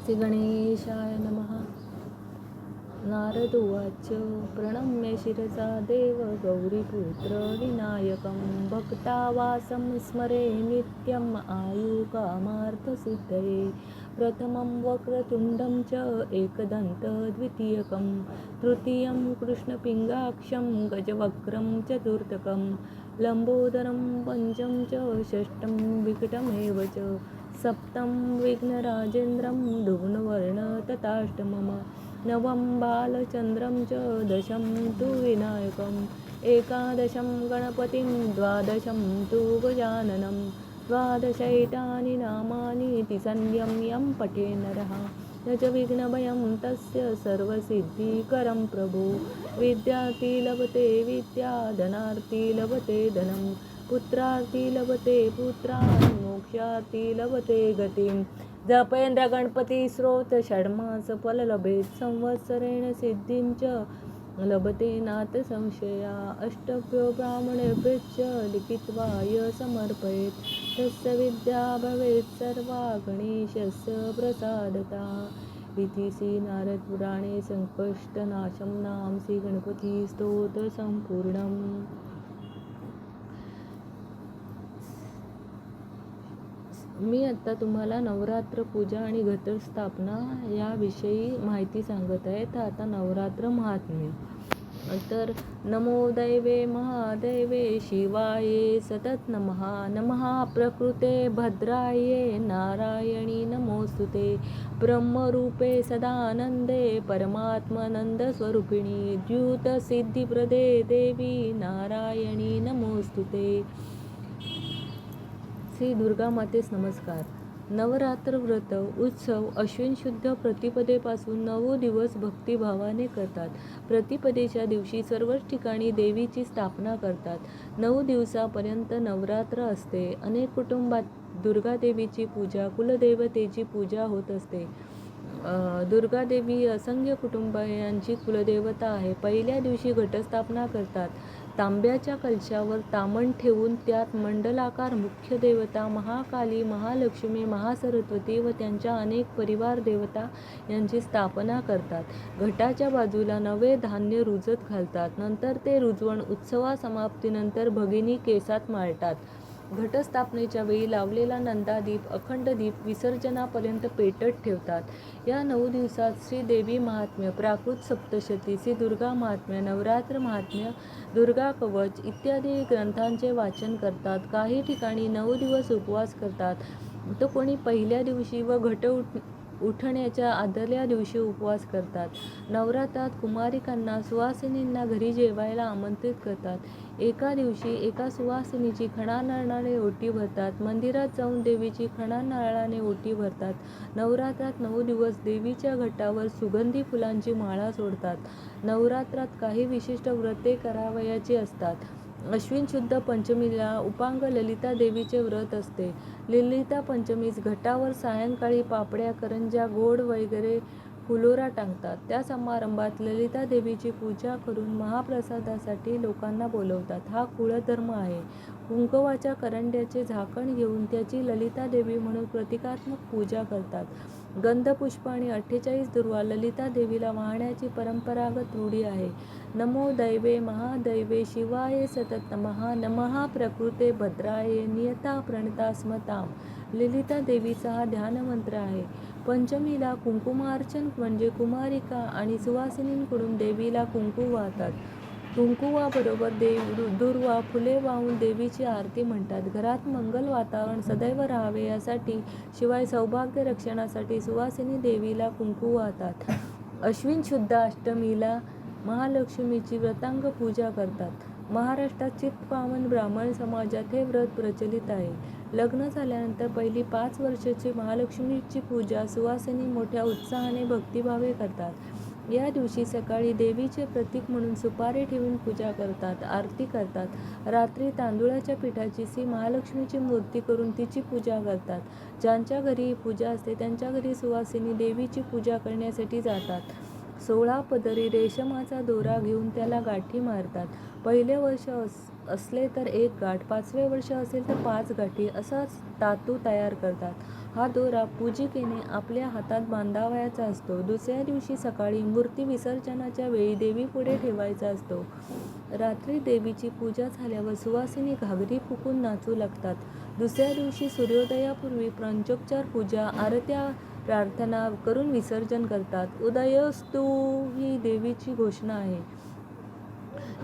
श्री गणेशाय नमः. नारद उवाच प्रणम्य शिरसा देव गौरीपुत्र विनायकं भक्तावासं स्मरे नित्यम् आयुकामार्थसिद्धये. प्रथमं वक्रतुण्डं च एकदन्तं द्वितीयकं तृतीयं कृष्णपिङ्गाक्षं गजवक्त्रं चतुर्थकं लम्बोदरं पञ्चमं च षष्ठं विकटमेव च सप्तं विघ्नराजेन्द्रं धुम्नवर्णं तथाष्टमम् नवम बालचन्द्रं च दशम तु विनायकम् एकादशं गणपतिं द्वादशं तु गजाननं द्वादशैतानि नामानि तिसन्ध्यं यं पठे नरः न च विघ्नभयं तस्य सर्वसिद्धिकरं प्रभो. विद्यार्थी लभते विद्या धनार्थी लभते धनं पुत्रार्थी लभते पुत्रान् मोक्षार्थी लभते गतिं. जपेंद्र गणपती स्रोत षड्मास फल लभेत संवत्सरेण सिद्धीं च लभते नाथ संशया. अष्टभ्यो ब्राह्मणेभ्यश्च लिखित्वा य समर्पयेत् तस्य विद्या भवेत् सर्वा गणेशस्य प्रसादता. इति श्री नारद पुराणे संकष्टनाशं नाम श्री गणपती स्तोत्र संपूर्णम्. मी आता तुम्हाला नवरात्र पूजा आणि घटस्थापना याविषयी माहिती सांगत आहे. तर आता नवरात्र महात्म्य. तर नमो दैवे महादैवे शिवाये सतत नमः. नमः प्रकृते भद्राये नारायणी नमोस्तुते. ब्रह्मरूपे सदानंदे परमात्मानंदस्वरूपिणी द्यूत सिद्धिप्रदे देवी नारायणी नमोस्तुते. श्री दुर्गा मातेस नमस्कार. नवरात्र व्रत उत्सव अश्विन शुद्ध प्रतिपदेपासून 9 दिवस भक्तिभावाने करतात. प्रतिपदेच्या दिवशी सर्वच ठिकाणी देवीची स्थापना करतात. 9 दिवसापर्यंत नवरात्र असते. अनेक कुटुंबात दुर्गादेवीची पूजा कुलदेवतेची पूजा होत असते. दुर्गादेवी असंख्य कुटुंबांची कुलदेवता आहे. पहिल्या दिवशी घटस्थापना करतात. तांब्याच्या कलशावर तामण ठेवून त्यात मंडलाकार मुख्य देवता महाकाली महालक्ष्मी महासरस्वती व त्यांच्या अनेक परिवार देवता यांची स्थापना करतात. घटाच्या बाजूला नवे धान्य रुजत घालतात. नंतर ते रुजवण उत्सवासमाप्तीनंतर भगिनी केसात माळतात. घटस्थापनेच्या वेळी लावलेला नंदादीप अखंड दीप विसर्जनापर्यंत पेटत ठेवतात. या 9 दिवसात श्री देवी महात्म्य प्राकृत सप्तशती श्री दुर्गा महात्म्य नवरात्र महात्म्य दुर्गा कवच इत्यादी ग्रंथांचे वाचन करतात. काही ठिकाणी 9 दिवस उपवास करतात. तर कोणी पहिल्या दिवशी व घट उठण्याच्या आदल्या दिवशी उपवास करतात. नवरात्रात कुमारिकांना सुवासिनींना घरी जेवायला आमंत्रित करतात. एका दिवशी एका सुवासिनीची खणा नारळाने ओटी भरतात. मंदिरात जाऊन देवीची खणा नारळाने ओटी भरतात. नवरात्रात 9 दिवस देवीच्या घटावर सुगंधी फुलांची माळा सोडतात. नवरात्रात काही विशिष्ट व्रते करावयाची असतात. अश्विन शुद्ध पंचमीला उपांग ललिता देवीचे व्रत असते. ललिता पंचमीस घटावर सायंकाळी पापड्या करंज्या गोड वगैरे फुलोरा टांगतात. त्या समारंभात ललिता देवीची पूजा करून महाप्रसादासाठी लोकांना बोलवतात. हा कुळधर्म आहे. कुंकवाच्या करंड्याचे झाकण घेऊन त्याची ललिता देवी म्हणून प्रतिकात्मक पूजा करतात. गंधपुष्प आणि 48 दुर्वा ललिता देवीला वाहण्याची परंपरागत रूढी आहे. नमो दैवे महादैवे शिवाय सतत नमः. नमः प्रकृते भद्राये नियता प्रणता स्मताम. ललिता देवीचा हा ध्यानमंत्र आहे. पंचमीला कुंकुमार्चन म्हणजे कुमारिका आणि सुवासिनींकडून देवीला कुंकू वाहतात. कुंकुवाबरोबर दुर्वा फुले वाहून देवीची आरती म्हणतात. घरात मंगल वातावरण सदैव राहावे यासाठी शिवाय सौभाग्य रक्षणासाठी सुवासिनी देवीला कुंकू वाहतात. अश्विन शुद्ध अष्टमीला महालक्ष्मीची व्रतांग पूजा करतात. महाराष्ट्रात चित्पावन ब्राह्मण समाजात हे व्रत प्रचलित आहे. लग्न झाल्यानंतर पहिली 5 वर्षाची महालक्ष्मीची पूजा सुवासिनी मोठ्या उत्साहाने भक्तिभावे करतात. या दिवशी सकाळी देवीचे प्रतीक म्हणून सुपारी ठेवून पूजा करतात. आरती करतात. रात्री तांदुळाच्या पिठाची श्री महालक्ष्मीची मूर्ती करून तिची पूजा करतात. ज्यांच्या घरी ही पूजा असते त्यांच्या घरी सुवासिनी देवीची पूजा करण्यासाठी जातात. 16 पदरी रेशमाचा दोरा घेऊन त्याला गाठी मारतात. पहिले वर्ष असले तर 1 गाठ, 5वे वर्ष असेल तर 5 गाठी असा धातू तयार करतात. हा दोरा पूजिकेने आपल्या हातात बांधावयाचा असतो. दुसऱ्या दिवशी सकाळी मूर्ती विसर्जनाच्या वेळी देवीपुढे ठेवायचा असतो. रात्री देवीची पूजा झाल्यावर सुवासिनी घागरी फुंकून नाचू लागतात. दुसऱ्या दिवशी सूर्योदयापूर्वी पंचोपचार पूजा, आरत्या, प्रार्थना करून विसर्जन करतात. उदयोस्तु ही देवीची घोषणा आहे.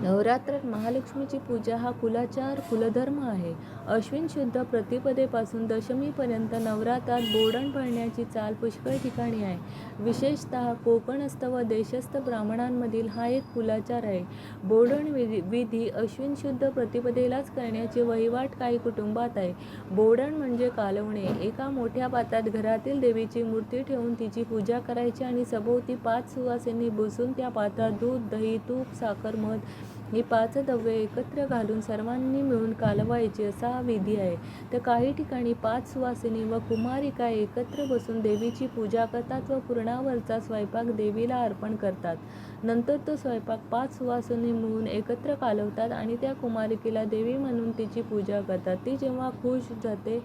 नवरात्रात महालक्ष्मीची पूजा हा कुलाचार, कुलधर्म आहे. अश्विन शुद्ध प्रतिपदेपासून दशमीपर्यंत नवरात्रात बोडण पळण्याची चाल पुष्कळ ठिकाणी आहे. विशेषतः कोकणस्थ व देशस्थ ब्राह्मणांमधील हा एक कुलाचार आहे. बोडण विधी अश्विन शुद्ध प्रतिपदेलाच करण्याची वहिवाट काही कुटुंबात आहे. बोडण म्हणजे कालवणे. एका मोठ्या पात्रात घरातील देवीची मूर्ती ठेवून तिची पूजा करायची आणि सभोवती 5 सुवासिनी बसून त्या पात्रात दूध, दही, तूप, साखर, मध ही 5 द्रव्ये एकत्र घालून सर्वांनी मिळून कालवायची असा हा विधी आहे. तर काही ठिकाणी 5 सुवासिनी व कुमारिका एकत्र बसून देवीची पूजा करतात व पुरणावरचा स्वयंपाक देवीला अर्पण करतात. नंतर तो स्वयंपाक 5 सुवासिनी मिळून एकत्र कालवतात आणि त्या कुमारिकेला देवी म्हणून तिची पूजा करतात. ती जेव्हा खुश जाते,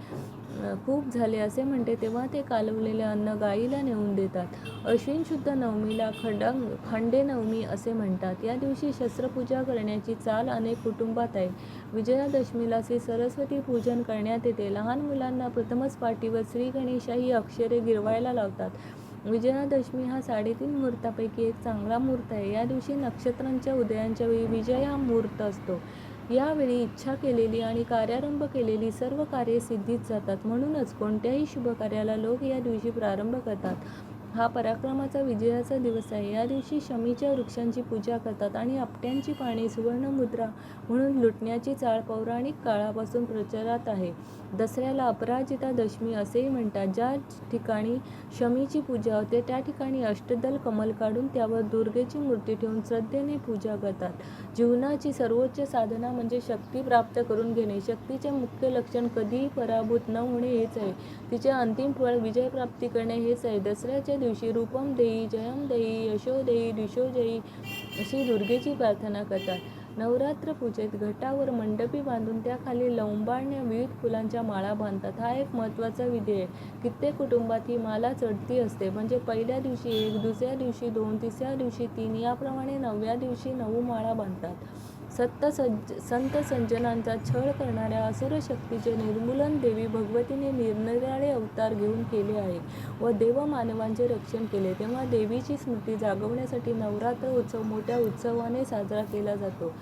खूप झाले असे म्हणते, तेव्हा ते कालवलेले अन्न गायीला नेऊन देतात. अश्विन शुद्ध नवमीला खंडेनवमी असे म्हणतात. या दिवशी शस्त्रपूजा करण्याची चाल अनेक कुटुंबात आहे. विजयादशमीला श्री सरस्वती पूजन करण्यात येते. लहान मुलांना प्रथमच पाठीवर श्री गणेशा ही अक्षरे गिरवायला लावतात. विजयादशमी हा 3.5 मुहूर्तापैकी एक चांगला मुहूर्त आहे. या दिवशी नक्षत्रांच्या उदयांच्या वेळी विजय हा मुहूर्त असतो. यावेळी इच्छा केलेली आणि कार्यारंभ केलेली सर्व कार्ये सिद्धीत जातात. म्हणूनच कोणत्याही शुभ कार्याला लोक या दिवशी प्रारंभ करतात. हा पराक्रमाचा, विजयाचा दिवस आहे. या दिवशी शमीच्या वृक्षांची पूजा करतात आणि आपट्यांची पाने सुवर्णमुद्रा म्हणून लुटण्याची चाळ पौराणिक काळापासून प्रचारात आहे. दसऱ्याला अपराजिता दशमी असेही म्हणतात. ज्या ठिकाणी शमीची पूजा होते त्या ठिकाणी अष्टदल कमल काढून त्यावर दुर्गेची मूर्ती ठेवून श्रद्धेने पूजा करतात. जीवनाची सर्वोच्च साधना म्हणजे शक्ती प्राप्त करून घेणे. शक्तीचे मुख्य लक्षण कधीही पराभूत न होणे हेच आहे. तिचे अंतिम फळ विजयप्राप्ती करणे हेच आहे. दसऱ्याच्या दिवशी रूपम देई, जयम देई, यशो देई, दिशो देई अशी दुर्गेची प्रार्थना करतात. नवरात्र पूजेत घटावर मंडपी बांधून त्याखाली लवंबाळण्या विविध फुलांच्या माळा बांधतात. हा एक महत्त्वाचा विधी आहे. कित्येक कुटुंबात ही माला चढती असते. म्हणजे पहिल्या दिवशी 1, दुसऱ्या दिवशी 2, तिसऱ्या दिवशी 3 याप्रमाणे 9व्या दिवशी 9 माळा बांधतात. संत सज्जनांचा छळ करणाऱ्या असुर शक्तीचे निर्मूलन देवी भगवतीने निरनिराळे अवतार घेऊन केले आहे व देवमानवांचे रक्षण केले. तेव्हा देवीची स्मृती जागवण्यासाठी नवरात्र उत्सव मोठ्या उत्सवाने साजरा केला जातो.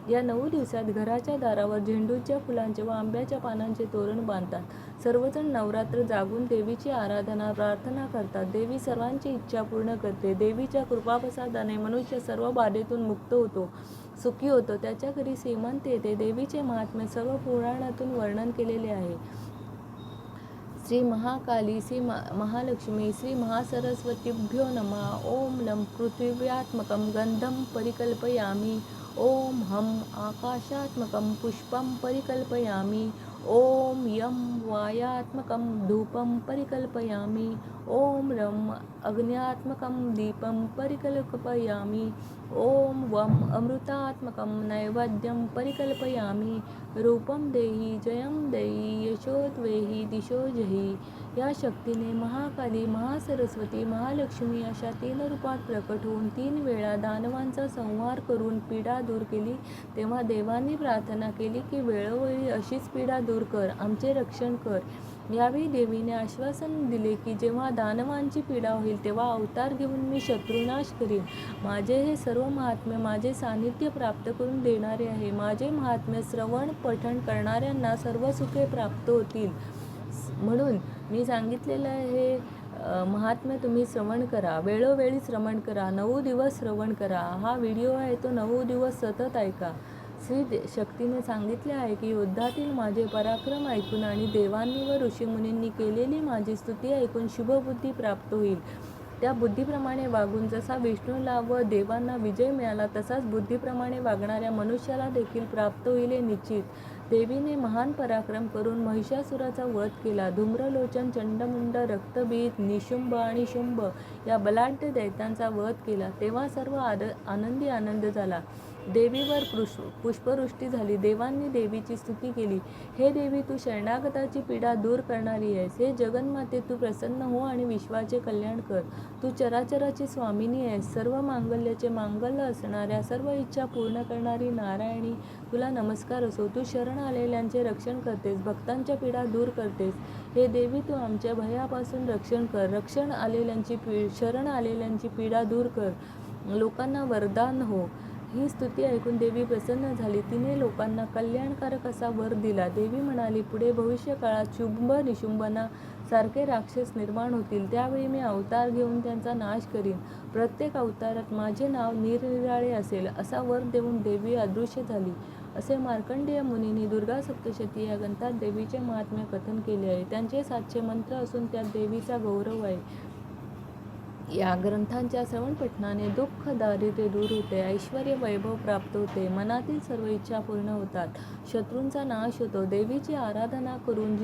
या 9 दिवसात घराच्या दारावर झेंडूच्या फुलांचे व आंब्याच्या पानांचे तोरण बांधतात. सर्वजण नवरात्र जागून देवीची आराधना, प्रार्थना करतात. देवी सर्वांची इच्छा पूर्ण करते. देवीच्या कृपाप्रसादाने मनुष्य सर्व बाधेतून मुक्त होतो, सुखी होतो. त्याच्या घरी श्रीमंत येते. देवीचे महात्म्य सर्व पुराणातून वर्णन केलेले आहे. श्री महाकाली, श्री महालक्ष्मी, श्री महासरस्वतीभ्यो नमः. ओम लं पृथिव्यात्मकं गंधं परिकल्पयामि. ओम हम आकाशात्मकं पुष्पं परिकल्पयामि. ओम यं वायात्मकं धूपं परिकल्पयामि. ओम रं अग्न्यात्मकं दीपं परिकल्पयामि. ओम वं अमृतात्मकं नैवेद्यं परिकल्पयामि. रूपं देहि, जयं देहि, यशो द्वेहि, दिशो जहि. या शक्तीने महाकाली, महासरस्वती, महालक्ष्मी अशा 3 रूपात प्रकट होऊन 3 वेळा दानवांचा संहार करून पीडा दूर केली. तेव्हा देवांनी प्रार्थना केली की वेळोवेळी अशीच पीडा दूर कर, आमचे रक्षण कर. यावेळी देवीने आश्वासन दिले की जेव्हा दानवांची पीडा होईल तेव्हा अवतार घेऊन मी शत्रुनाश करीन. माझे हे सर्व महात्म्य माझे सानिध्य प्राप्त करून देणारे आहे. माझे महात्म्य श्रवण पठण करणाऱ्यांना सर्व सुखे प्राप्त होतील. म्हणून मी सांगितलेलं हे महात्म्य तुम्ही श्रवण करा, वेळोवेळी श्रवण करा, 9 दिवस श्रवण करा. हा व्हिडिओ आहे तो 9 दिवस सतत ऐका. श्री शक्तीने सांगितले आहे की युद्धातील माझे पराक्रम ऐकून आणि देवांनी व ऋषीमुनींनी केलेली माझी स्तुती ऐकून शुभबुद्धी प्राप्त होईल. त्या बुद्धीप्रमाणे वागून जसा विष्णूला व देवांना विजय मिळाला तसाच बुद्धीप्रमाणे वागणाऱ्या मनुष्याला देखील प्राप्त होईल हे निश्चित. देवीने महान पराक्रम करून महिषासुराचा वध केला. धूम्रलोचन, चंडमुंड, रक्तबीज, निशुंभ आणि शुंभ या बलाढ्य दैत्यांचा वध केला. तेव्हा सर्व आनंदी आनंद झाला. देवीवर पुष्पवृष्टी झाली. देवांनी देवीची स्तुती केली. हे देवी, तू शरणागताची पीडा दूर करणारी आहेस. हे जगन्माते, तू प्रसन्न हो आणि विश्वाचे कल्याण कर. तू चराचराची स्वामिनी आहेस. सर्व मांगल्याचे मांगल्य असणाऱ्या, सर्व इच्छा पूर्ण करणारी नारायणी, तुला नमस्कार असो. तू शरण आलेल्यांचे रक्षण करतेस, भक्तांच्या पीडा दूर करतेस. हे देवी, तू आमच्या भयापासून रक्षण कर. शरण आलेल्यांची पीडा दूर कर. लोकांना वरदान हो. ही स्तुती ऐकून देवी प्रसन्न झाली. तिने लोकांना कल्याणकारक असा वर दिला. देवी म्हणाली, पुढे भविष्यकाळात शुंभ निशुंभना सारखे राक्षस निर्माण होतील. त्यावेळी मी अवतार घेऊन त्यांचा नाश करीन. प्रत्येक अवतारात माझे नाव निरनिराळे असेल, असा वर देऊन देवी अदृश्य झाली. असे मार्कंडेय मुनींनी दुर्गा सप्तशती या ग्रंथात देवीचे महात्म्य कथन केले आहे. त्यांचे 700 मंत्र असून त्यात देवीचा गौरव आहे. या ग्रंथांच्या श्रवण पठणाने दुःख दारिद्र्य दूर होते, ऐश्वर्य वैभव प्राप्त होते, मनातील सर्व इच्छा पूर्ण होतात, शत्रूंचा नाश होतो. देवीची आराधना करून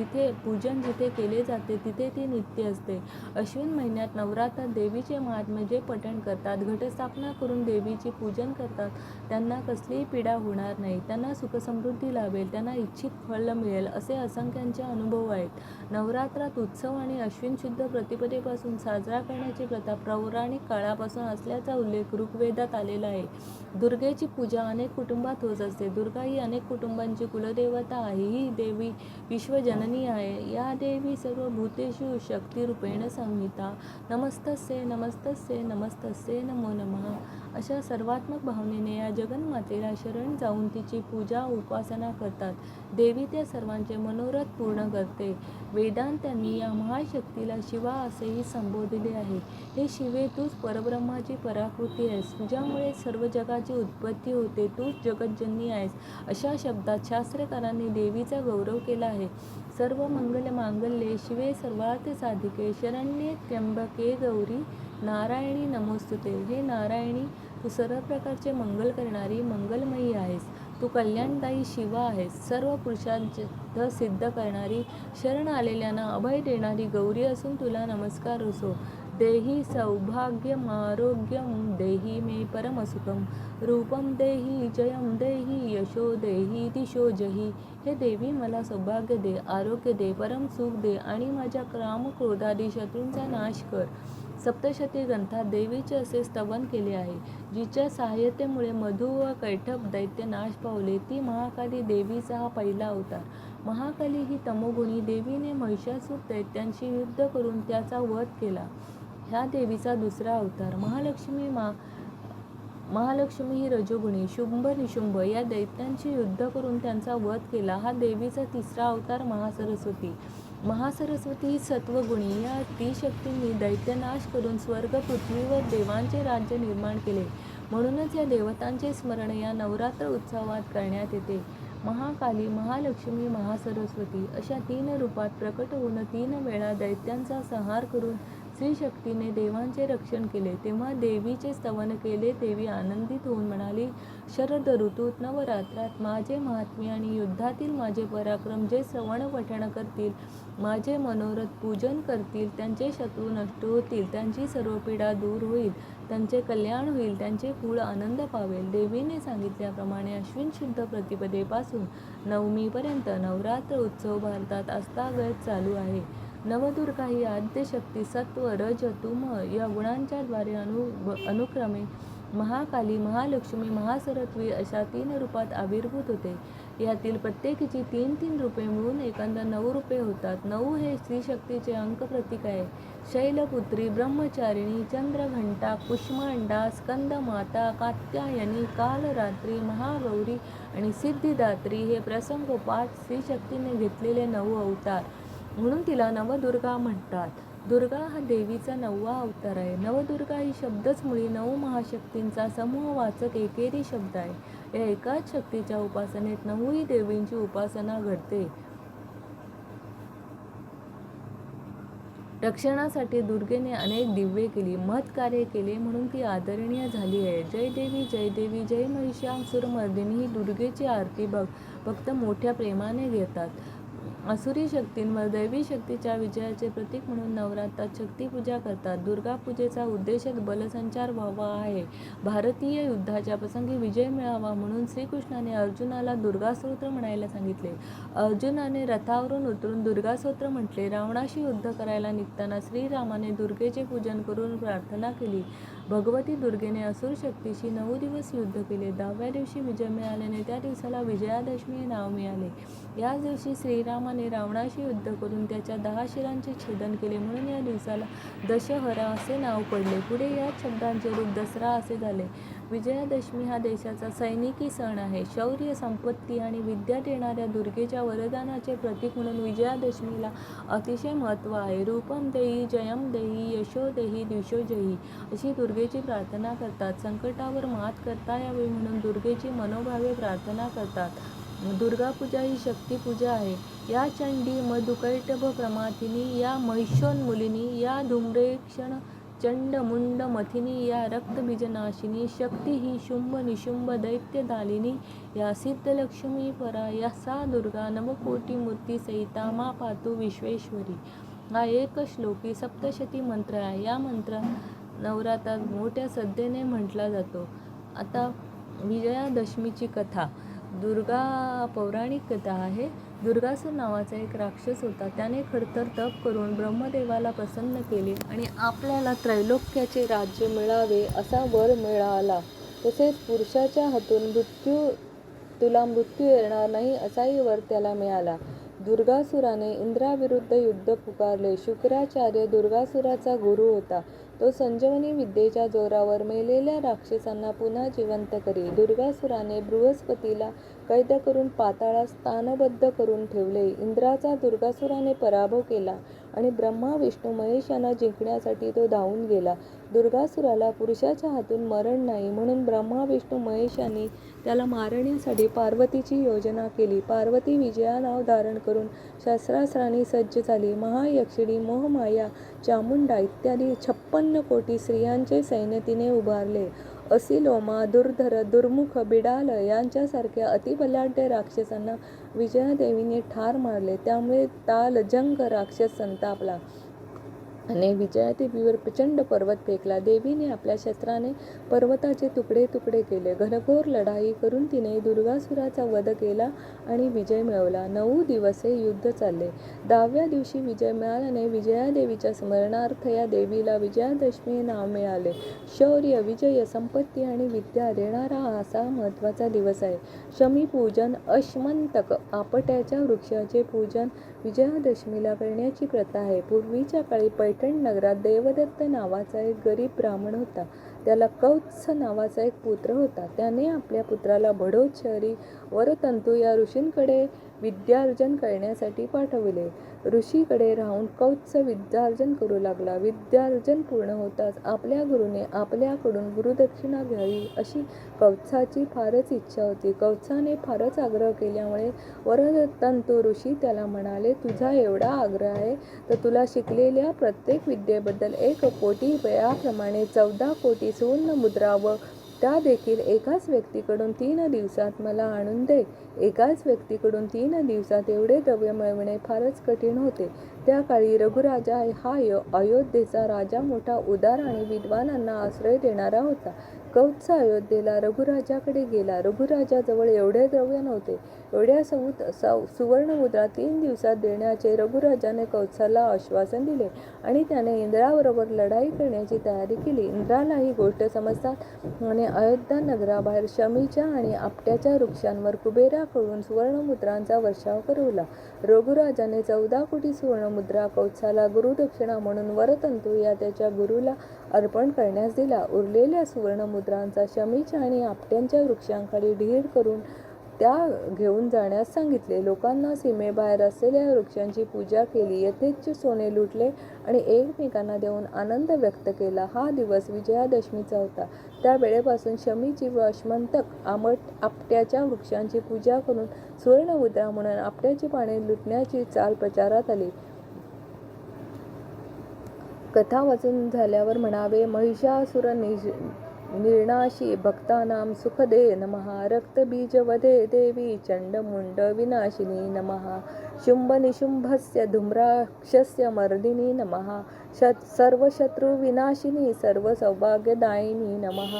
पूजन जिथे केले जाते तिथे ती नित्य असते. अश्विन महिन्यात नवरात्रात देवीचे महात्म्य जे पठण करतात, घटस्थापना करून देवीचे पूजन करतात, त्यांना कसलीही पीडा होणार नाही. त्यांना सुखसमृद्धी लाभेल, त्यांना इच्छित फळ मिळेल, असे असंख्यांचे अनुभव आहेत. नवरात्रात उत्सव आणि अश्विन शुद्ध प्रतिपदेपासून साजरा करण्याची प्रथा पौराणिक काळापासून असल्याचा उल्लेख ऋग्वेदात आलेला आहे. दुर्गेची पूजा अनेक कुटुंबात होत असते. दुर्गा ही अनेक कुटुंबांची कुलदेवता आहे. ही देवी विश्वजननी आहे. या देवी सर्व भूतेषु शक्तिरूपेण संहिता. नमस्तस्ये नमस्तस्ये नमस्तस्ये नमो नमः. अशा सर्वात्मक भावनेने या जगन्मातेला शरण जाऊन तिची पूजा उपासना करतात. देवी त्या सर्वांचे मनोरथ पूर्ण करते. वेदांतांनी या महाशक्तीला शिवा असेही संबोधले आहे. हे शिवे, तूच परब्रह्माची पराकृती आहेस. तुझ्यामुळे सर्व जगाची उत्पत्ती होते. तूच जगज्जननी आहेस. अशा शब्दात शास्त्रकारांनी देवीचा गौरव केला आहे. सर्व मंगल मांगल्ये शिवे सर्वार्थ साधिके शरण्ये त्र्यंबके गौरी नारायणी नमोस्तुते. हे नारायणी, तू सर्व प्रकारचे मंगल करणारी मंगलमयी आहेस. तू कल्याणदायी शिवा आहेस. सर्व पुरुषार्थ सिद्ध करणारी, शरण आलेल्यांना अभय देणारी गौरी असून तुला नमस्कार असो. देहि सौभाग्यमारोग्यं देहि मे परमसुखं रूपं देहि जयं देहि यशो देहि दिशो जही. हे देवी, मला सौभाग्य दे, आरोग्य दे, परम सुख दे आणि माझ्या काम क्रोधादी शत्रूंचा नाश कर. सप्तशती ग्रंथात देवीचे असे स्तवन केले आहे. जिच्या सहाय्यतेमुळे मधु व कैटभ दैत्य नाश पावले, ती महाकाली देवीचा हा पहिला अवतार. महाकाली ही तमोगुणी. देवीने महिषासूर दैत्यांशी युद्ध करून त्याचा वध केला. ह्या देवीचा दुसरा अवतार. महालक्ष्मी ही रजोगुणी. शुंभ निशुंभ या दैत्यांशी युद्ध करून त्यांचा वध केला. हा देवीचा तिसरा अवतार. महासरस्वती ही सत्वगुणी. या त्रिशक्तींनी दैत्यनाश करून स्वर्ग पृथ्वीवर देवांचे राज्य निर्माण केले. म्हणूनच या देवतांचे स्मरण या नवरात्र उत्सवात करण्यात येते. महाकाली, महालक्ष्मी, महासरस्वती अशा 3 रूपात प्रकट होऊन 3 वेळा दैत्यांचा संहार करून स्त्रीशक्तीने देवांचे रक्षण केले. तेव्हा देवीचे स्तवन केले. देवी आनंदित होऊन म्हणाली, शरद ऋतूत नवरात्रात माझे महात्म्य आणि युद्धातील माझे पराक्रम जे श्रवण पठण करतील, माझे मनोरथ पूजन करतील, त्यांचे शत्रू नष्ट होतील, त्यांची सर्व पीडा दूर होईल, त्यांचे कल्याण होईल, त्यांचे कुळ आनंद पावेल. देवीने सांगितल्याप्रमाणे अश्विन शुद्ध प्रतिपदेपासून नवमीपर्यंत नवरात्र उत्सव भारतात आजतागत चालू आहे. नवदुर्गा ही आद्यशक्ती सत्व, रज, तुम या गुणांच्या द्वारे अनुक्रमे महाकाली, महालक्ष्मी, महासरस्वती अशा 3 रूपात आविर्भूत होते. यातील प्रत्येकीची 3-3 रूपे मिळून एकंदर 9 रूपे होतात. 9 हे स्त्रीशक्तीचे अंक प्रतीक आहे. शैलपुत्री, ब्रह्मचारिणी, चंद्रघंटा, कुष्मांडा, स्कंदमाता, कात्यायनी, कालरात्री, महागौरी आणि सिद्धिदात्री हे प्रसंगोपाठ स्त्रीशक्तीने घेतलेले 9 अवतार. म्हणून तिला नवदुर्गा म्हणतात. दुर्गा हा देवीचा 9वा अवतार आहे. नवदुर्गा ही शब्दच मुळी 9 महाशक्तींचा समूहवाचक एकेरी शब्द आहे. या एकाच शक्तीच्या उपासनेत 9ही देवींची उपासना घडते. रक्षणासाठी दुर्गेने अनेक दिव्ये केली, महत्कार्य केले, म्हणून ती आदरणीय झाली आहे. जय देवी, जय देवी, जय महिषासुरमर्दिनी ही दुर्गेची आरती भक्त मोठ्या प्रेमाने घेतात. आसुरी शक्तींवर दैवी शक्तीच्या विजयाचे प्रतीक म्हणून नवरात्रात शक्तीपूजा करतात. दुर्गा पूजेचा उद्देशच बलसंचार व्हावा आहे. भारतीय युद्धाच्या प्रसंगी विजय मिळावा म्हणून श्रीकृष्णाने अर्जुनाला दुर्गास्तोत्र म्हणायला सांगितले. अर्जुनाने रथावरून उतरून दुर्गास्तोत्र म्हटले. रावणाशी युद्ध करायला निघताना श्रीरामाने दुर्गेचे पूजन करून प्रार्थना केली. भगवती दुर्गेने असुर शक्तीशी 9 दिवस युद्ध केले. 10व्या दिवशी विजय मिळाल्याने त्या दिवसाला विजयादशमी हे नाव मिळाले. याच दिवशी श्रीरामाने रावणाशी युद्ध करून त्याच्या 10 शिरांचे छेदन केले म्हणून या दिवसाला दशहरा असे नाव पडले. पुढे याच शब्दांचे रूप दसरा असे झाले. विजयादशमी हा देशाचा सैनिकी सण आहे. शौर्य, संपत्ती आणि विद्या देणाऱ्या दुर्गेच्या वरदानाचे प्रतीक म्हणून विजयादशमीला अतिशय महत्त्व आहे. रूपम देही, जयम देही, यशो देही, द्विषो जयी अशी दुर्गेची प्रार्थना करतात. संकटावर मात करता यावी म्हणून दुर्गेची मनोभावे प्रार्थना करतात. दुर्गा पूजा ही शक्तीपूजा आहे. या चंडी मधुकैटभ प्रमाथिनी, या महिषोन्मूलिनी, या धूम्रेक्षण चंड मुंड मथिनी, या रक्तबीजनाशिनी, शक्ती ही शुंभ निशुंभ दैत्यदालिनी, या सिद्धलक्ष्मी परा, या सा दुर्गा नवकोटी मूर्ती सहिता मा पातु विश्वेश्वरी. हा एक श्लोकी सप्तशती मंत्र आहे. या मंत्र नवरात्रात मोठ्या श्रद्धेने म्हटला जातो. आता विजयादशमीची कथा. दुर्गा पौराणिक कथा आहे. दुर्गासूर नावाचा एक राक्षस होता. त्याने खडतर तप करून ब्रह्मदेवाला प्रसन्न केले आणि आपल्याला त्रैलोक्याचे राज्य मिळावे असा वर मिळाला. तसेच पुरुषाच्या हातून तुला मृत्यू येणार नाही असाही वर त्याला मिळाला. दुर्गासुराने इंद्राविरुद्ध युद्ध पुकारले. शुक्राचार्य दुर्गासुराचा गुरु होता. तो संजीवनी विद्येच्या जोरावर मेलेल्या राक्षसांना पुन्हा जिवंत करी. दुर्गासुराने बृहस्पतीला कैद करून पाताळात स्थानबद्ध करून ठेवले. इंद्राचा दुर्गासुराने पराभव केला आणि ब्रह्मा, विष्णू, महेश यांना जिंकण्यासाठी तो धावून गेला. दुर्गासुराला पुरुषाच्या हातून मरण नाही म्हणून ब्रह्मा, विष्णू, महेश यांनी त्याला मारण्यासाठी पार्वतीची योजना केली. पार्वती विजया नाव धारण करून शस्त्रास्त्रांनी सज्ज झाली. महायक्षिणी, मोहमाया, चामुंडा इत्यादी 56 कोटी स्त्रियांचे सैन्य तिने उभारले. असिलोमा, दुर्धर, दुर्मुख, बिडाल यांच्यासारख्या अतिबलाढ्य राक्षसांना विजयादेवीने ठार मारले. त्यामुळे तालजंग राक्षस संतापला आणि विजयादेवीवर प्रचंड पर्वत फेकला. देवीने आपल्या शस्त्राने पर्वताचे तुकडे तुकडे केले. घनघोर लढाई करून तिने दुर्गासुराचा वध केला आणि विजय मिळवला. 9 दिवस हे युद्ध चालले. 10व्या दिवशी विजय मिळाल्याने विजयादेवीच्या स्मरणार्थ या देवीला विजयादशमी हे नाव मिळाले. शौर्य, विजय, संपत्ती आणि विद्या देणारा हा असा महत्त्वाचा दिवस आहे. शमीपूजन, अश्मंतक आपट्याच्या वृक्षाचे पूजन विजयादशमीला करण्याची प्रथा आहे. पूर्वीच्या काळी पैठण नगरात देवदत्त नावाचा एक गरीब ब्राह्मण होता. त्याला कौत्स नावाचा एक पुत्र होता. त्याने आपल्या पुत्राला बडोद शहरी वरतंतू या ऋषींकडे विद्यार्जन करण्यासाठी पाठविले. ऋषीकडे राहून कौत्स विद्यार्जन करू लागला. विद्यार्जन पूर्ण होताच आपल्या गुरुने आपल्याकडून गुरुदक्षिणा घ्यावी अशी कौत्साची फारच इच्छा होती. कौत्साने फारच आग्रह केल्यामुळे वरतंतू ऋषी त्याला म्हणाले, तुझा एवढा आग्रह आहे तर तुला शिकलेल्या प्रत्येक विद्येबद्दल 1 कोटी याप्रमाणे 14 कोटी सुवर्ण मुद्रा व त्या देखील एकाच व्यक्तीकडून 3 दिवसात मला आणून दे. एकाच व्यक्तीकडून 3 दिवसात एवढे द्रव्य मिळविणे फारच कठीण होते. त्या काळी रघुराजा हा अयोध्येचा राजा मोठा उदार आणि विद्वानांना आश्रय देणारा होता. कौत्स अयोध्येला रघुराजाकडे गेला. रघुराजाजवळ एवढे द्रव्य नव्हते. एवढ्या सुवर्णमुद्रा 3 दिवसात देण्याचे रघुराजाने कौत्साला आश्वासन दिले आणि त्याने इंद्राबरोबर लढाई करण्याची तयारी केली. इंद्राला ही गोष्ट समजताच आणि अयोध्या नगराबाहेर शमीच्या आणि आपट्याच्या वृक्षांवर कुबेराकडून सुवर्णमुद्रांचा वर्षाव करवला. रघुराजाने 14 कोटी सुवर्णमुद्रा कौत्साला गुरुदक्षिणा म्हणून वरतंतू या त्याच्या गुरुला अर्पण करण्यास दिला. उरलेल्या सुवर्णमुद्रांचा शमीच्या आणि आपट्यांच्या वृक्षांखाली ढीग करून त्या घेऊन जाण्यास सांगितले. लोकांना सीमेबाहेर असलेल्या वृक्षांची पूजा केली. यथेच्छ सोने लुटले आणि एकमेकांना देऊन आनंद व्यक्त केला. हा दिवस विजयादशमीचा होता. त्या वेळेपासून शमीची व अश्मंतक आपट्याच्या वृक्षांची पूजा करून सुवर्णमुद्रा म्हणून आपट्याची पाने लुटण्याची चाल प्रचारात आली. कथा वाचून झाल्यावर म्हणावे, महिषासुर निर्नाशी भक्तानां सुखदे नमः. रक्तबीजवधे देवी चंडमुंड विनाशिनी नमः. शुंभनिशुंभस्य धूम्राक्षस्य मर्दिनी नमः सर्वशत्रुविनाशिनी सर्वसौभाग्यदायिनी नमः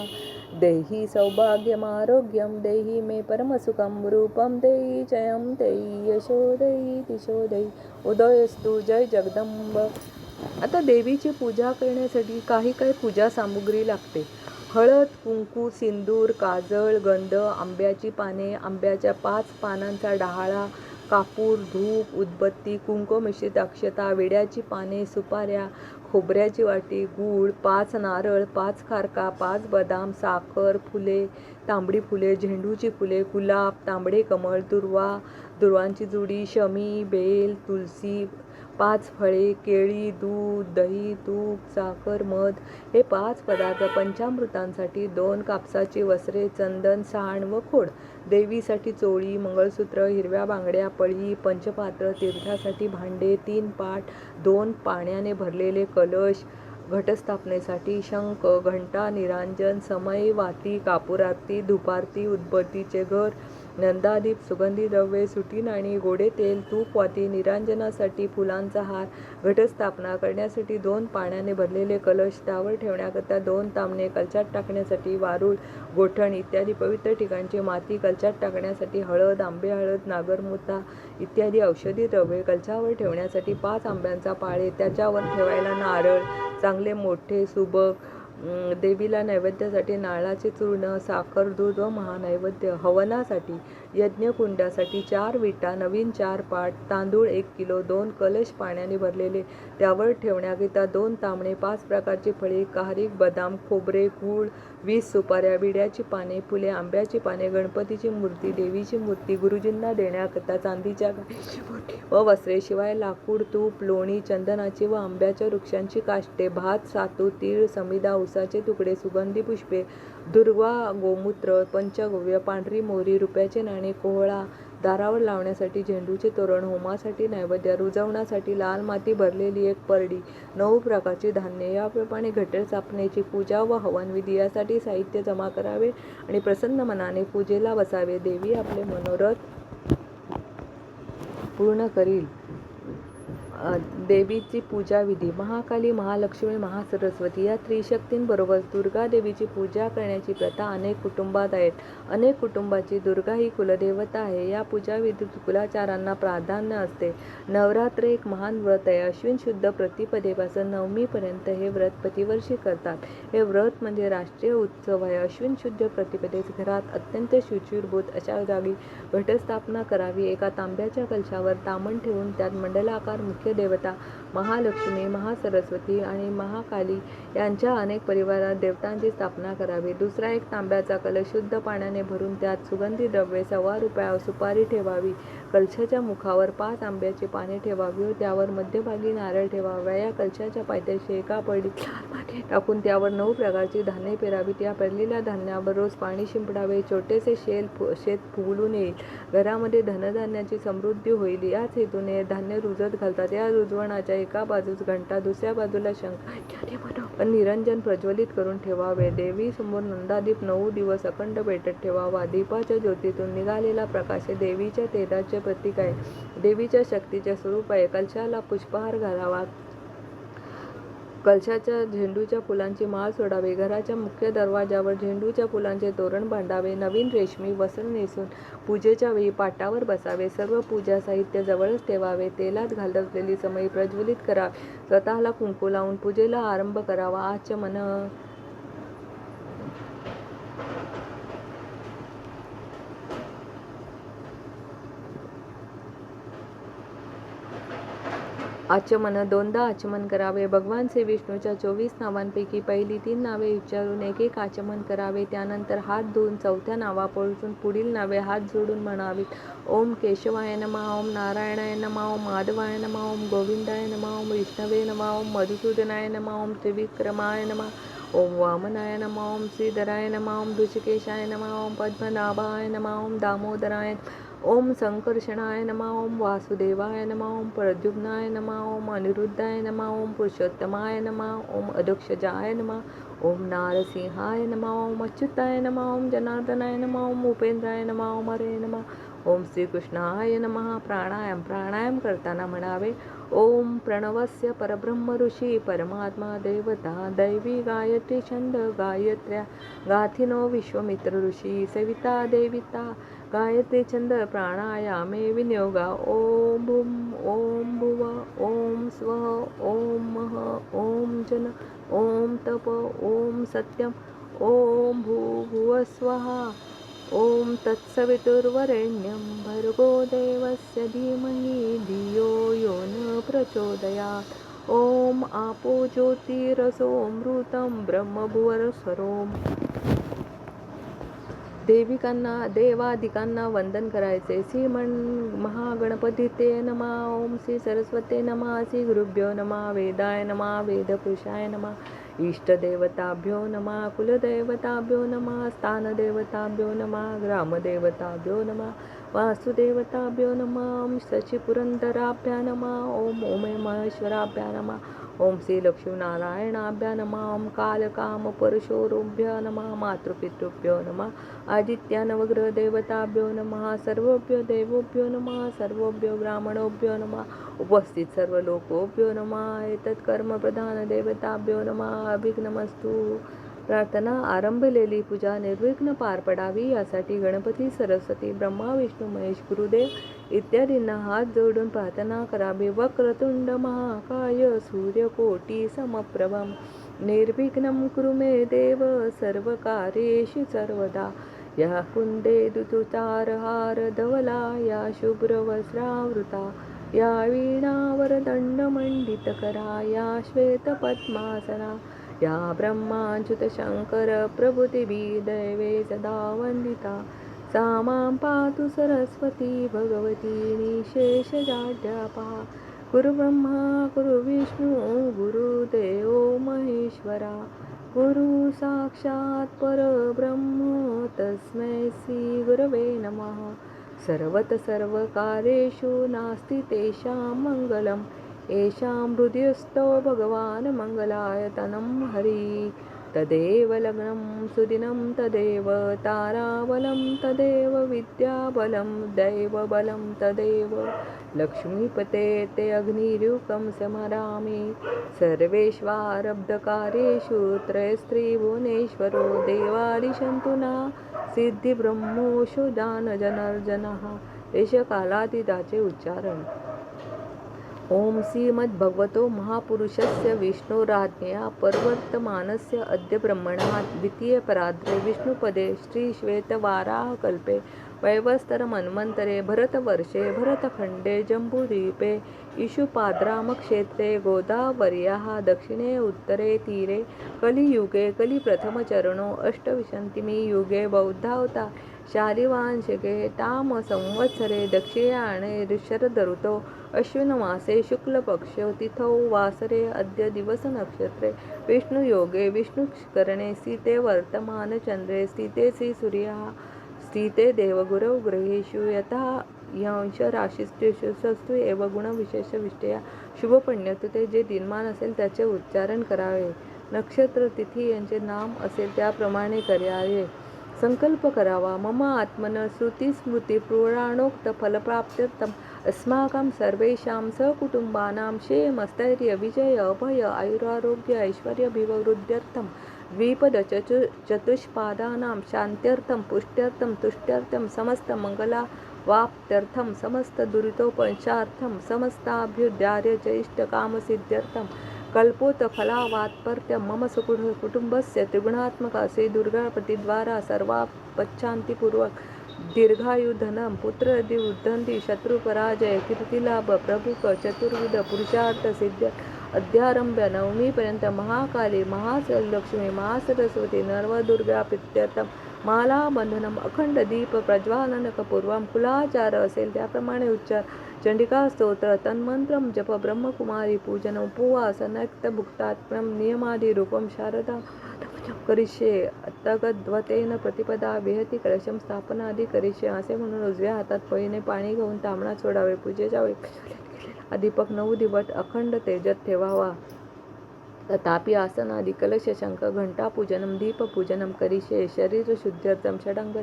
देहि सौभाग्यमारोग्यं देहि मे परमसुखं रूपं देहि जयं देहि यशो देहि दिशो देहि उदयस्तु जय जगदंब. आता देवीची पूजा करण्यासाठी काही पूजा सामुग्री लागते. हळद, कुंकू, सिंदूर, काजळ, गंध, आंब्याची पाने, आंब्याच्या 5 पानांचा डहाळा, कापूर, धूप, उदबत्ती, कुंकुमिश्रित अक्षता, विड्याची पाने, सुपाऱ्या, खोबऱ्याची वाटी, गूळ, 5 नारळ, 5 खारका, 5 बदाम, साखर, फुले, तांबडी फुले, झेंडूची फुले, गुलाब, तांबडे कमळ, दुर्वांची जुडी, शमी, बेल, तुलसी, 5 फळे, केळी, दूध, दही, तूप, साखर, मध हे 5 पदार्थ. पंचामृतांसाठी 2 कापसाची वस्त्रे, चंदन, साण व खोड. देवीसाठी चोळी, मंगळसूत्र, हिरव्या बांगड्या, पळी, पंचपात्र, तीर्थासाठी भांडे, 3 पाट, 2 पाण्याने भरलेले कलश, घटस्थापनेसाठी शंख, घंटा, निरांजन, समई, वाती, कापूरारती, धूपारती, उदबत्तीचे घर, नंदादीप, सुगंधी द्रव्ये, सुटी नाणी, गोडे तेल, तूप, वाती, निरांजनासाठी फुलांचा हार, घटस्थापना करण्यासाठी 2 पाण्याने भरलेले कलश, त्यावर ठेवण्याकरता 2 तांबणे, कलशात टाकण्यासाठी वारूळ, गोठण इत्यादी पवित्र ठिकाणची माती, कलशात टाकण्यासाठी हळद, आंबे हळद, नागरमुता इत्यादी औषधी द्रव्ये, कलशावर ठेवण्यासाठी 5 आंब्यांचा पाळे, त्याच्यावर ठेवायला नारळ चांगले मोठे सुबक, देवीला नैवेद्यासाठी नारळाचे चूर्ण, साखर, दूध व महानैवेद्य, हवनासाठी यज्ञकुंडासाठी 4 विटा, नवीन 4 पाट, तांदूळ 1 किलो, 2 कलश पाण्याने भरलेले, त्यावर ठेवण्याकरिता 2 तांबणे, 5 प्रकारची फळे, खारीक, बदाम, खोबरे, गूळ, 20 सुपाऱ्या, विड्याची पाने, फुले, आंब्याची पाने, गणपतीची मूर्ती, देवीची मूर्ती, गुरुजींना देण्याकरता चांदीच्या गायीची मूर्ती व वस्त्रे, शिवाय लाकूड, तूप, लोणी, चंदनाची व आंब्याच्या वृक्षांची काष्टे, भात, सातू, तीळ, समिधा, उसाचे तुकडे, सुगंधी पुष्पे, दुर्वा, गोमूत्र, पंचगव्य, पांढरी मोहरी, रुपयाचे नाणे, कोहळा, दारावर लावण्यासाठी झेंडूचे तोरण, होमासाठी नैवेद्य, रुजवण्यासाठी लाल माती भरलेली 1 परडी, 9 प्रकारची धान्ये. याप्रमाणे घटस्थापनेची पूजा व हवनविधी यासाठी साहित्य जमा करावे आणि प्रसन्न मनाने पूजेला बसावे. देवी आपले मनोरथ पूर्ण करील. देवीची पूजा विधी. महाकाली, महालक्ष्मी, महासरस्वती या त्रिशक्तींबरोबर दुर्गा देवीची पूजा करण्याची प्रथा अनेक कुटुंबात आहेत. अनेक कुटुंबाची दुर्गा ही कुलदेवता आहे. या पूजाविधीत कुलाचारांना प्राधान्य असते. नवरात्र एक महान व्रत आहे. अश्विन शुद्ध प्रतिपदेपासून नवमीपर्यंत हे व्रत प्रतिवर्षी करतात. हे व्रत म्हणजे राष्ट्रीय उत्सव आहे. अश्विन शुद्ध प्रतिपदेस घरात अत्यंत शुचिर्भूत अशा जागी घटस्थापना करावी. एका तांब्याच्या कलशावर तामण ठेवून त्यात मंडलाकार मुख्य देवता महालक्ष्मी, महासरस्वती आणि महाकाली यांच्या अनेक परिवारात देवतांची स्थापना करावी. दुसरा एक तांब्याचा कलश शुद्ध पाण्याने भरून त्यात सुगंधी द्रव्ये, 1.25 रुपया सुपारी ठेवावी. कलशाच्या मुखावर 5 आंब्याची पाने ठेवावी व त्यावर मध्यभागी नारळ ठेवावा. या कलशाच्या पायथ्याशी एका पडीत माती टाकून त्यावर 9 प्रकारची धान्ये पेरावीत. या पेरलेल्या धान्यावर रोज पाणी शिंपडावे. छोटेसे शेत फुगलून येईल. घरामध्ये धनधान्याची समृद्धी होईल याच हेतूने धान्य रुजत घालतात. या रुजवणाच्या एका बाजूस घंटा, दुसऱ्या बाजूला शंख इत्यादी मनोहर निरंजन प्रज्वलित करून ठेवावे. देवी समोर नंदादीप 9 दिवस अखंड पेटत ठेवावा. दीपाच्या ज्योतीतून निघालेला प्रकाश हे देवीच्या तेजाचे प्रतीक आहे. देवीच्या शक्तीचे स्वरूप आहे. कलशाला पुष्पहार घालावा. कलशाच्या झेंडूच्या फुलांची माळ सोडावी. घराच्या मुख्य दरवाजावर झेंडूच्या फुलांचे तोरण बांधावे. नवीन रेशमी वस्त्र नेसून पूजेच्या वेळी पाटावर बसावे. सर्व पूजा साहित्य जवळच ठेवावे. तेलात घालवलेली समई प्रज्वलित करावी. स्वतःला कुंकू लावून पूजेला आरंभ करावा. आचमन. आचमन. 2दा आचमन करावे. भगवान श्री विष्णूच्या 24 नावांपैकी पहिली 3 नावे उच्चारून एक आचमन करावे. त्यानंतर हात धुवून 4थ्या नावापासून पुढील नावे हात जोडून म्हणावीत. ओम केशवाय नमः, ओम नारायणाय नमः, ओम माधवाय नमः, ओम गोविंदाय नमः, ओम विष्णवे नमः, ओम मधुसूदनाय नमः, ओम त्रिविक्रमाय नमः, ओम वामनाय नमः, ओम श्रीधराय नमः, ओम ऋषिकेशाय नमः, ओम पद्मनाभाय नमः, ओम दामोदराय, ओम संकर्षणाय नमः, ओम वासुदेवाय नमः, ओम प्रद्युम्नाय नमः, ओम अनिरुद्धाय नमः, ओम पुरुषोत्तमाय नमः, ओम अधोक्षजाय नमः, ओम नारसिंहाय नमः, ओम अच्युताय नमः, ओम जनार्दनाय नमः, ओम उपेंद्राय नमः, ओम हरे नमः, ओम श्रीकृष्णाय नमः. प्राणायाम करताना म्हणावे, ओम प्रणवस्य परब्रह्म ऋषी परमात्मा देवता दैवी गायत्री छंद गायत्र्या गाथिनो विश्वमित्र ऋषी सविता देविता गायत्री छंद प्राणायामे विनियोगा. ओम भूम ओम भुव ओम स्वः ओम मह ओम जन ओम तप ओम सत्यम ओम भूर्भुवस्वः. ओम तत्सवितुर्वरेण्यं भर्गो देवस्य धीमहि धियो यो न प्रचोदयात्. ओम आपो ज्योतिरसोमृतं ब्रह्मभुवस्वरोम. देवादिकांना वंदन करायचे. श्री महागणपती ते नमः. ओम श्री सरस्वते नमः. श्री गुरुभ्यो नमः. वेदाय नमः. वेदपुरुषाय नमः. इष्टदेवताभ्यो नमः. कुलदेवताभ्यो नमः. स्थानदेवताभ्यो नमः. ग्रामदेवताभ्यो नमः. वासुदेवताभ्यो नमः. शचीपुरंदराभ्या नमः. ओम उमेश्वराभ्या नमः. ओम श्री लक्ष्मीनारायणाभ्या नमः. ओम कालकामपरशुराभ्यो नमः. मातृपितृभ्यो नमः. आदित्य नवग्रह देवताभ्यो नमः. सर्वभ्यो देवोभ्यो नमः. सर्वभ्यो ब्राह्मणोभ्यो नमः. उपस्थित सर्व लोकोभ्यो नमः. एतत् कर्म प्रधान देवताभ्यो नमः. अभिघ्नमस्तु. प्रार्थना. आरंभलेली पूजा निर्विघ्न पार पडावी यासाठी गणपती, सरस्वती, ब्रह्मा, विष्णू, महेश, गुरुदेव इत्यादींना हात जोडून प्रार्थना करावी. वक्रतुंड महाकाय सूर्यकोटी समप्रभम निर्विघ्नं कुरु मे देव सर्वकार्येषु सर्वदा. या कुंदे दुतुतारहार धवला या शुभ्रवस्त्रावृता या वीणावरदंडमंडितकरा या श्वेतपद्मासना या ब्रह्माच्युत शंकर प्रभृतिभिः दैवे सदा वंदिता. सा मां पातु सरस्वती भगवती निशेषजाड्यापहा. गुरु ब्रह्मा गुरु विष्णू गुरुदेव महेश्वरा गुरु साक्षात् परब्रह्म तस्मै श्री गुरवे नमः. सर्वकार्येषु नास्ति तेषां मंगलम्. येषां हृदयस्थो भगवान् मंगलाय तनं हरि. तदेव लग्नं सुदिनं तदेव ताराबलं तदेव विद्याबलं दैवबलं तदेव लक्ष्मीपते ते अग्निरूपं स्मरामि. सर्वेष्वारब्धकार्येषु त्रयस्त्रिभुवनेश्वरो देवादिशन्तु नः सिद्धिब्रह्मोषु दानजनार्दनः. देशकालातीताचे उच्चारण. ओम श्रीमद्भगवतो महापुरुषस्य विष्णोराज्ञया प्रवर्तमानस्य अद्य ब्रह्मणः द्वितीयपरार्धे विष्णुपदे श्रीश्वेतवाराहकल्पे वैवस्वतमन्वन्तरे भरतवर्षे भरतखण्डे जम्बूद्वीपे इषुपाद्रामक्षेत्रे गोदावर्याः दक्षिणे उत्तरे तीरे कलियुगे कलिप्रथमचरणो अष्टविंशतिमी युगे बौद्धावतार शालिवांशिके ताम संवत्सरे दक्षिणायने शरदऋतौ अश्विनमासे शुक्लपक्षो तिथौ वासरे अद्य दिवस नक्षत्रे विष्णुयोगे विष्णुकरणे स्थिते वर्तमानचन्द्रे स्थिते श्रीसूर्यः स्थिते देवगुरौ ग्रहेषु यथा यांश राशीष्टेषु सस्तु एव गुणविशेषविष्टया शुभपुण्यते. जे दिनमान असेल त्याचे उच्चारण करावे. नक्षत्र तिथी यांचे नाम असेल त्याप्रमाणे करावे. संकल्प करावा. मम आत्मन श्रुतिस्मृती पुराणोक्त फलप्राप्त्यर्थम अस्माकं सर्वेषां सहकुटुंबानां क्षेमस्थैर्य विजय अभय आयुरारोग्य ऐश्वर्याभिवृद्ध्यर्थं द्विपद चतुष्पादानां शान्त्यर्थं पुष्ट्यर्थं तुष्ट्यर्थं समस्त मंगलावाप्त्यर्थं समस्त दुरितोपशार्थं समस्ताभ्युद्धार्य च इष्टकामसिद्ध्यर्थं कल्पोत फलावात्पर्यं मम कुटुंबस्य त्रिगुणात्मक श्री दुर्गापतीद्वारा सर्वापच्छान्तिपूर्वक दीर्घायुधनं पुत्रदि उद्धंती शत्रुपराजय कीर्तिलाभ प्रभुक चतुर्विध पुरुषार्थ सिद्ध अध्यारंभ नवमीपर्यंत महाकाली महालक्ष्मी महासरस्वती नवदुर्गा प्रीत्यर्थं मालाबंधनम अखंड दीप प्रज्वालनपूर्वम कुलाचार असेल त्याप्रमाणे उच्चार. चंडिका स्तोत्र तन्मंत्रम जप ब्रह्मकुमारी पूजन उपवास नक्त भुक्तात्म्यम नियमादि रूपम शारदा करिष्ये अत्तगद्वतेन प्रतिपदा विहती कलशम स्थापनादी करिष्ये असे म्हणून उजव्या हातात पळीने पाणी घेऊन तांबणात सोडावे. पूजेच्या वेळी दीपक 9 दिवस अखंड तेजत ठेवावा. तथापि आसनादि कलशशंख घंटापूजनम दीपपूजनम करिष्ये शरीरशुद्ध्यर्थम षडंग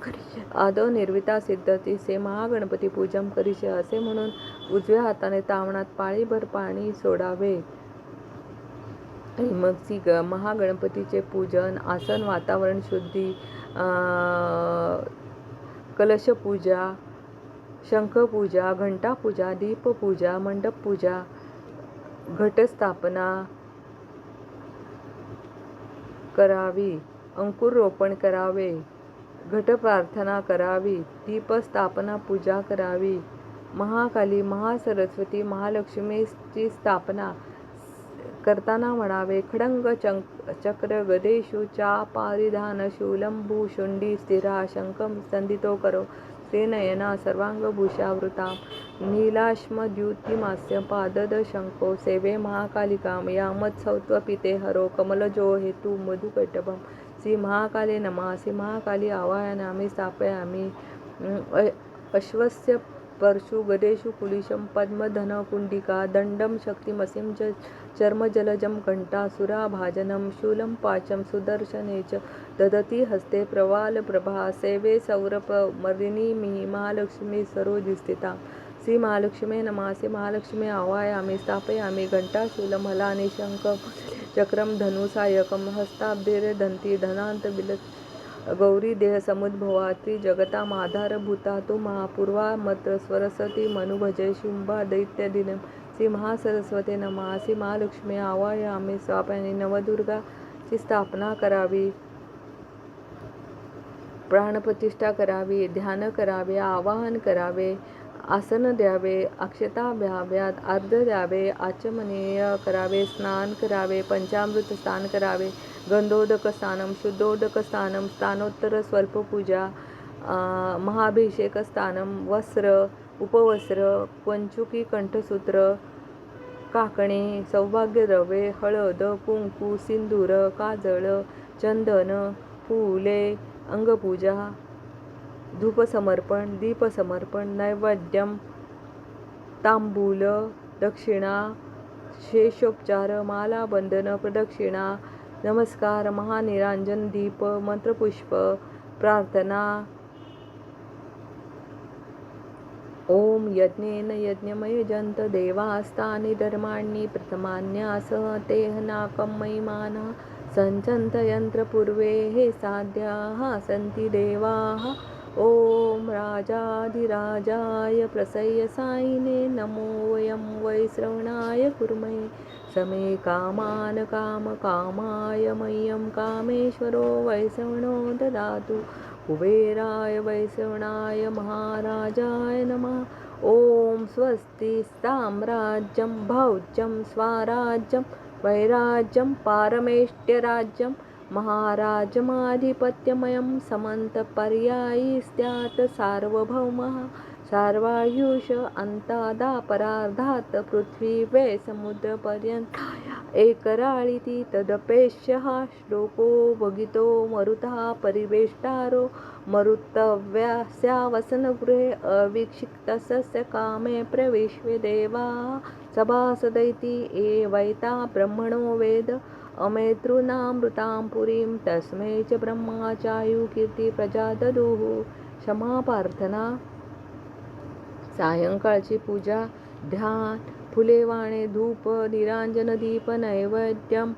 करिष्ये आदौ निर्विता सिद्धतीसे महागणपती पूजन करिष्ये असे म्हणून उजव्या हाताने तावणात पाळीभर पाणी सोडावे आणि मग महागणपतीचे पूजन, आसन, वातावरण शुद्धी, कलशपूजा, शंखपूजा, घंटापूजा, दीपपूजा, मंडपपूजा, घटस्थापना करावी, अंकुर रोपण करावे, घटप्रार्थना करावी, दीपस्थापना पूजा करावी. महाकाली, महासरस्वती, महालक्ष्मीची स्थापना करताना म्हणावे, खड्ग चक्र गदेषु चापारिधान शूलं भूषुंडी स्थिरा शंखं संधितो करो श्रीनयना सर्वांगभूषावृतां नीलाश्मद्युतिमास्य पादद शंखो सेवे महाकालिकां यामत्सौत्वपिते हरो कमलजो हेतु मधुकैटभं. श्री महाकाले नमः. श्री महाकाली आवाहयामि स्थापयामि. अश्वस्य परशु गदेषु कुलिशं पद्मधनकुण्डिका दण्डं शक्तिमसिं चर्मजलजं घण्टासुराभाजनं शूलं पाशं सुदर्शने च ददती हस्ते प्रवालप्रभा सेवे सौरभमर्दिनी महालक्ष्मी सरोजिस्थिता. श्री महालक्ष्मी नमः. श्री महालक्ष्मी आवाहयामि स्थापयामि. घण्टाशूलं हलानि शङ्खं चक्रं धनुसायकं हस्ताब्धिर्दन्ती धनान्तबिल गौरी देह समुद्भवा त्रिजगतामाधारभूता तु महापूर्वा मत्र स्वरसती मनुभजे शुंभा दैत्यदिनं. श्री महासरस्वते नमः. श्री महालक्ष्मी आवाहयामि स्थापयामि. नवदुर्गाची स्थापना करावी, प्राणप्रतिष्ठा करावी, ध्यान करावे, आवाहन करावे, आसन द्यावे, अक्षता द्याव्यात, अर्घ द्यावे, आचमनीय करावे, स्नान करावे, पंचामृत स्नान करावे, गंधोदक स्नानम, शुद्धोदक स्नानम, स्नानोत्तर स्वल्पपूजा, महाभिषेक स्नानम, वस्त्र, उपवस्त्र, पंचुकी, कंठसूत्र, काकणे, सौभाग्यद्रव्ये, हळद, कुंकू, सिंदूर, काजळ, चंदन, फुले, अंगपूजा, धूपसमर्पण, दीपसमर्पण, नैवेद्यम, तांबूल, दक्षिणा, शेषोपचार, मालाबंधन, प्रदक्षिणा, नमस्कार, महानिरांजन, दीप, मंत्रपुष्प, प्रार्थना. ओम यज्ञेन यज्ञमयजन्त देवास्तानि धर्माणि प्रथमान्यासः तेह नाकं महिमानः सञ्चन्त यन्त्रपूर्वे हे साध्याः सन्ति देवाः. ओम राजाधिराजाय प्रसय्य साईने नमो वयं वै श्रवणाय कुर्महे समे कामान कामकामाय मह्यं कामेश्वरो वै श्रवणो ददातु. कुबेराय वै श्रवणाय महाराजाय नमः. ओम स्वस्ति साम्राज्यं भौज्यं स्वराज्यं वैराज्यं पारमेष्ट्यराज्यं महाराजमाधिपत्यमयं समन्तपर्यायी स्यात् सार्वभौमः सार्वायुष अन्तादापरार्धात् पृथ्वी वै समुद्रपर्यन्ताय एकराळिति तदपेश्यः श्लोको भगितो मरुतः परिवेष्टारो मरुतव्यास्यावसनगृहे अविक्षिप्तस्य कामे प्रविश्वे देवाः सभासदैति एवैता ब्रह्मणो वेद अमेतॄणामृतां पुरीं तस्मै च ब्रह्मा चायु कीर्ती प्रजा ददुः. क्षमा प्रार्थना. सायंकाळची पूजा, ध्यान, फुले वाहणे, धूप, निरांजन, दीप, नैवेद्यम,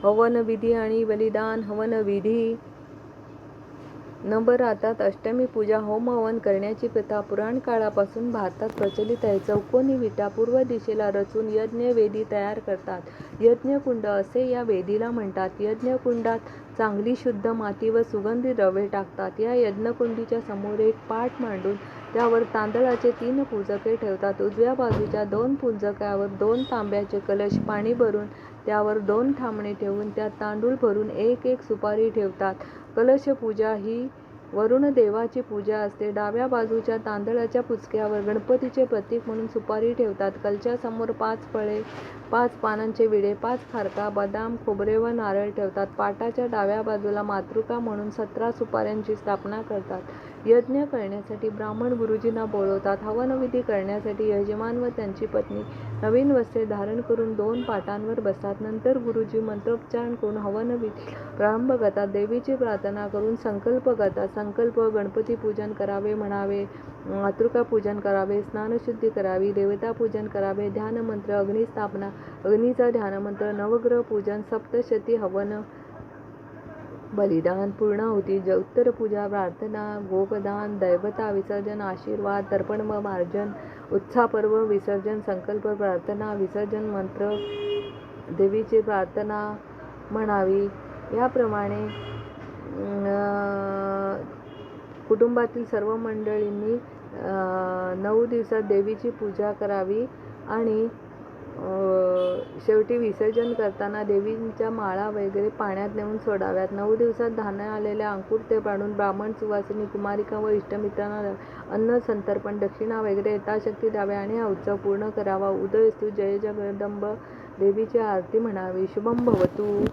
हवन विधी आणि बलिदान. हवन विधी. नवरात्रात अष्टमी पूजा, होम हवन करण्याची प्रथा पुराण काळापासून भारतात प्रचलित आहे. चौकोनी विटा पूर्व दिशेला रचून यज्ञवेदी तयार करतात. यज्ञकुंड असे या वेदीला म्हणतात. यज्ञकुंडात चांगली शुद्ध माती व सुगंधी द्रव्ये टाकतात. या यज्ञकुंडीच्या समोर एक पाट मांडून त्यावर तांदळाचे 3 पुंजके ठेवतात. उजव्या बाजूच्या 2 पुंजक्यावर 2 तांब्याचे कलश पाणी भरून त्यावर 2 ठामणे ठेवून त्यात तांदूळ भरून 1 सुपारी ठेवतात. कलशपूजा ही वरुण देवाची पूजा असते. डाव्या बाजूच्या तांदळाच्या पुचक्यावर गणपतीचे प्रतीक म्हणून सुपारी ठेवतात. कलशासमोर 5 फळे, 5 पानांचे विडे, 5 खारका, बदाम, खोबरे व नारळ ठेवतात. पाटाच्या डाव्या बाजूला मातृका म्हणून 17 सुपाऱ्यांची स्थापना करतात. यज्ञ करण्यासाठी ब्राह्मण गुरुजींना बोलवतात. हवनविधी करण्यासाठी यजमान व त्यांची पत्नी नवीन वस्त्रे धारण करून 2 पाटांवर बसतात. नंतर गुरुजी मंत्रोच्चारण करून हवनविधीला प्रारंभ करतात. देवीची प्रार्थना करून संकल्प करतात. संकल्प: गणपती पूजन करावे म्हणावे, मातृका पूजन करावे, स्नानशुद्धी करावी, देवता पूजन करावे, ध्यानमंत्र, अग्निस्थापना, अग्नीचा ध्यानमंत्र, नवग्रह पूजन, सप्तशती हवन, बलिदान, पूर्णाहुती, उत्तर पूजा, प्रार्थना, गोपदान, दैवता विसर्जन, आशीर्वाद, तर्पण व मार्जन, उत्साहपर्व, विसर्जन, संकल्प, प्रार्थना, विसर्जन, मंत्र, देवीची प्रार्थना म्हणावी. याप्रमाणे कुटुंबातील सर्व मंडळींनी 9 दिवसात देवीची पूजा करावी आणि शेवटी विसर्जन करताना देवींच्या माळा वगैरे पाण्यात नेऊन सोडाव्यात. 9 दिवसात धान्य आलेल्या अंकुर ते पाडून ब्राह्मण, सुवासिनी, कुमारिका व इष्टमित्रांना अन्न, संतर्पण, दक्षिणा वगैरे यथाशक्ती द्यावे आणि हा उत्सव पूर्ण करावा. उदयस्तु, जय जगदंब, देवीची आरती म्हणावी. शुभं भवतु.